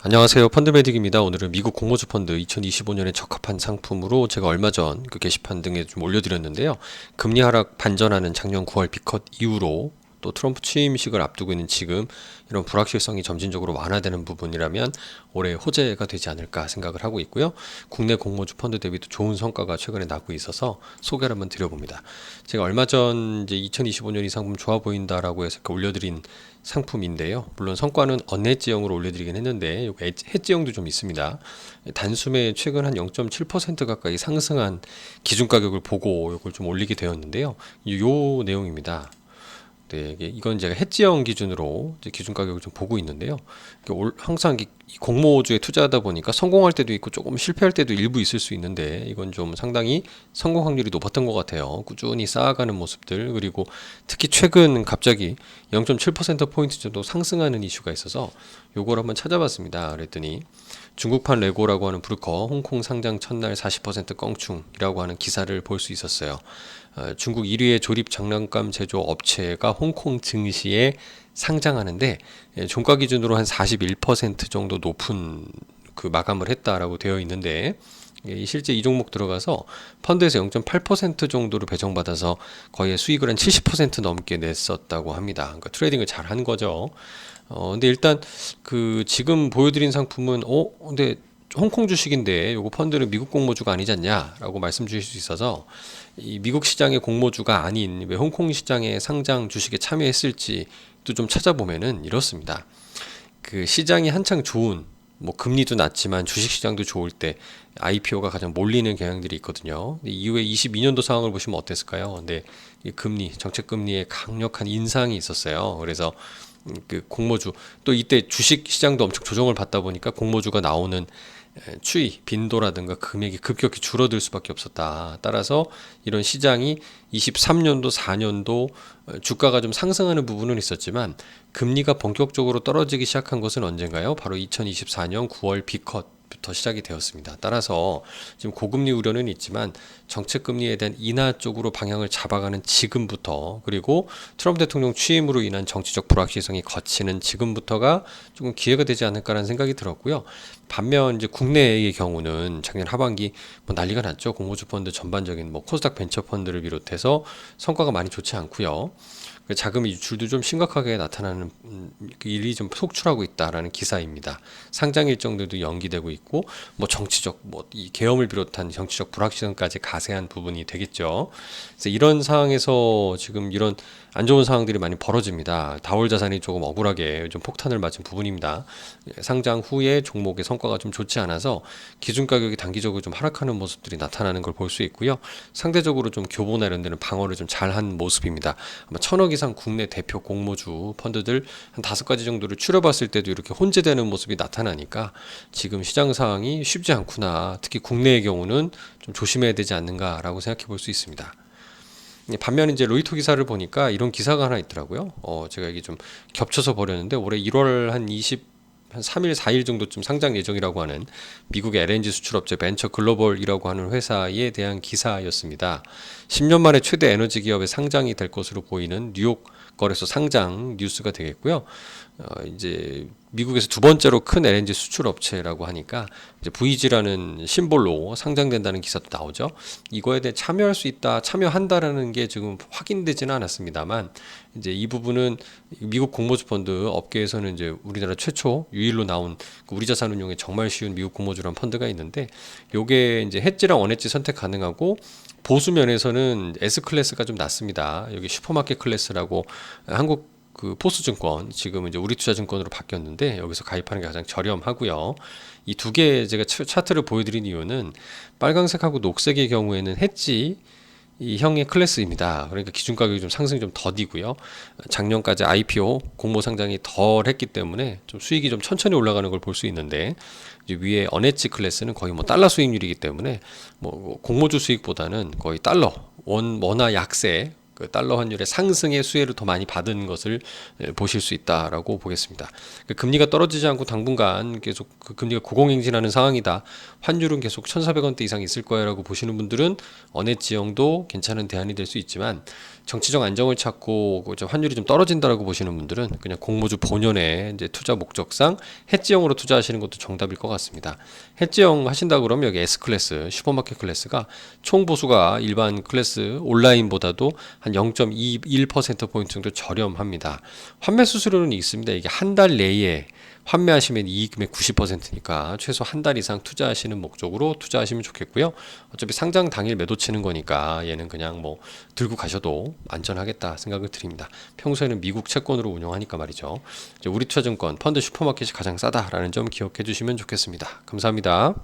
안녕하세요. 펀드메딕입니다. 오늘은 미국 공모주 펀드 2025년에 적합한 상품으로 제가 얼마 전 그 게시판 등에 좀 올려드렸는데요. 금리 하락 반전하는 작년 9월 비컷 이후로 또 트럼프 취임식을 앞두고 있는 지금 이런 불확실성이 점진적으로 완화되는 부분이라면 올해 호재가 되지 않을까 생각을 하고 있고요. 국내 공모주 펀드 대비도 좋은 성과가 최근에 나고 있어서 소개를 한번 드려봅니다. 제가 얼마 전 이제 2025년 이 상품 좋아 보인다라고 해서 올려드린 상품인데요. 물론 성과는 언헤지형으로 올려드리긴 했는데 해지형도 좀 있습니다. 단숨에 최근 한 0.7% 가까이 상승한 기준 가격을 보고 이걸 좀 올리게 되었는데요. 요 내용입니다. 네, 이건 제가 해지형 기준으로 이제 기준 가격을 좀 보고 있는데요. 항상 이 공모주에 투자하다 보니까 성공할 때도 있고 조금 실패할 때도 일부 있을 수 있는데 이건 좀 상당히 성공 확률이 높았던 것 같아요. 꾸준히 쌓아가는 모습들, 그리고 특히 최근 갑자기 0.7%포인트 정도 상승하는 이슈가 있어서 요걸 한번 찾아봤습니다. 그랬더니 중국판 레고라고 하는 브루커 홍콩 상장 첫날 40% 껑충이라고 하는 기사를 볼 수 있었어요. 중국 1위의 조립 장난감 제조 업체가 홍콩 증시에 상장하는데 종가 기준으로 한 41% 정도 높은 그 마감을 했다라고 되어 있는데, 실제 이 종목 들어가서 펀드에서 0.8% 정도로 배정받아서 거의 수익을 한 70% 넘게 냈었다고 합니다. 그러니까 트레이딩을 잘 한 거죠. 근데 일단 그 지금 보여드린 상품은 근데 홍콩 주식인데 요거 펀드는 미국 공모주가 아니지 않냐라고 말씀 주실 수 있어서 이 미국 시장의 공모주가 아닌 왜 홍콩 시장의 상장 주식에 참여했을지도 좀 찾아보면은 이렇습니다. 그 시장이 한창 좋은, 뭐 금리도 낮지만 주식 시장도 좋을 때 IPO가 가장 몰리는 경향들이 있거든요. 이후에 22년도 상황을 보시면 어땠을까요? 근데 이 금리, 정책 금리의 강력한 인상이 있었어요. 그래서 그 공모주, 또 이때 주식 시장도 엄청 조정을 받다 보니까 공모주가 나오는 추이, 빈도라든가 금액이 급격히 줄어들 수밖에 없었다. 따라서 이런 시장이 23년도, 4년도 주가가 좀 상승하는 부분은 있었지만 금리가 본격적으로 떨어지기 시작한 것은 언젠가요? 바로 2024년 9월 B컷부터 시작이 되었습니다. 따라서 지금 고금리 우려는 있지만 정책금리에 대한 인하 쪽으로 방향을 잡아가는 지금부터, 그리고 트럼프 대통령 취임으로 인한 정치적 불확실성이 거치는 지금부터가 조금 기회가 되지 않을까라는 생각이 들었고요. 반면 이제 국내의 경우는 작년 하반기 뭐 난리가 났죠. 공모주 펀드 전반적인 뭐 코스닥 벤처 펀드를 비롯해서 성과가 많이 좋지 않고요. 자금 유출도 좀 심각하게 나타나는 일이 좀 속출하고 있다라는 기사입니다. 상장 일정들도 연기되고 있고, 뭐 정치적, 뭐 이 계엄을 비롯한 정치적 불확실성까지 가세한 부분이 되겠죠. 그래서 이런 상황에서 지금 이런 안 좋은 상황들이 많이 벌어집니다. 다올 자산이 조금 억울하게 좀 폭탄을 맞은 부분입니다. 상장 후에 종목의 성과가 좀 좋지 않아서 기준 가격이 단기적으로 좀 하락하는 모습들이 나타나는 걸 볼 수 있고요. 상대적으로 좀 교보나 이런 데는 방어를 좀 잘한 모습입니다. 아마 1,000억 이상 국내 대표 공모주 펀드들 한 5가지 정도를 추려봤을 때도 이렇게 혼재되는 모습이 나타나니까 지금 시장 상황이 쉽지 않구나. 특히 국내의 경우는 좀 조심해야 되지 않는가라고 생각해 볼 수 있습니다. 반면 이제 로이터 기사를 보니까 이런 기사가 하나 있더라고요. 제가 이게 좀 겹쳐서 버렸는데 올해 1월 한 3일, 4일 정도쯤 상장 예정이라고 하는 미국의 LNG 수출업체 벤처 글로벌이라고 하는 회사에 대한 기사였습니다. 10년 만에 최대 에너지 기업의 상장이 될 것으로 보이는 뉴욕 거래소 상장 뉴스가 되겠고요. 이제 미국에서 두 번째로 큰 LNG 수출 업체라고 하니까 이제 VG라는 심볼로 상장된다는 기사도 나오죠. 이거에 대해 참여할 수 있다, 참여한다라는 게 지금 확인되지는 않았습니다만, 이제 이 부분은 미국 공모주 펀드 업계에서는 이제 우리나라 최초 유일로 나온 그 우리 자산운용에 정말 쉬운 미국 공모주라는 펀드가 있는데, 요게 이제 해지랑 원해지 선택 가능하고 보수 면에서는 S 클래스가 좀 낮습니다. 여기 슈퍼마켓 클래스라고 한국 그 포스증권, 지금 이제 우리투자증권으로 바뀌었는데 여기서 가입하는 게 가장 저렴하고요. 이 두 개 제가 차트를 보여드린 이유는 빨강색하고 녹색의 경우에는 해지 이 형의 클래스입니다. 그러니까 기준 가격이 좀 상승이 좀 더디고요. 작년까지 IPO 공모 상장이 덜 했기 때문에 좀 수익이 좀 천천히 올라가는 걸 볼 수 있는데, 이제 위에 언해지 클래스는 거의 뭐 달러 수익률이기 때문에 뭐 공모주 수익보다는 거의 달러 원화 약세 그 달러 환율의 상승의 수혜를 더 많이 받은 것을 보실 수 있다라고 보겠습니다. 그 금리가 떨어지지 않고 당분간 계속 그 금리가 고공행진하는 상황이다. 환율은 계속 1,400원대 이상 있을 거야라고 보시는 분들은 어느 지형도 괜찮은 대안이 될 수 있지만 정치적 안정을 찾고 환율이 좀 떨어진다라고 보시는 분들은 그냥 공모주 본연의 이제 투자 목적상 해지형으로 투자하시는 것도 정답일 것 같습니다. 해지형 하신다 그러면 여기 S 클래스, 슈퍼마켓 클래스가 총 보수가 일반 클래스 온라인보다도 한 0.21%포인트 정도 저렴합니다. 환매 수수료는 있습니다. 이게 한 달 내에 환매하시면 이익금의 90%니까 최소 한 달 이상 투자하시는 목적으로 투자하시면 좋겠고요. 어차피 상장 당일 매도 치는 거니까 얘는 그냥 뭐 들고 가셔도 안전하겠다 생각을 드립니다. 평소에는 미국 채권으로 운영하니까 말이죠. 이제 우리투자증권 펀드 슈퍼마켓이 가장 싸다라는 점 기억해 주시면 좋겠습니다. 감사합니다.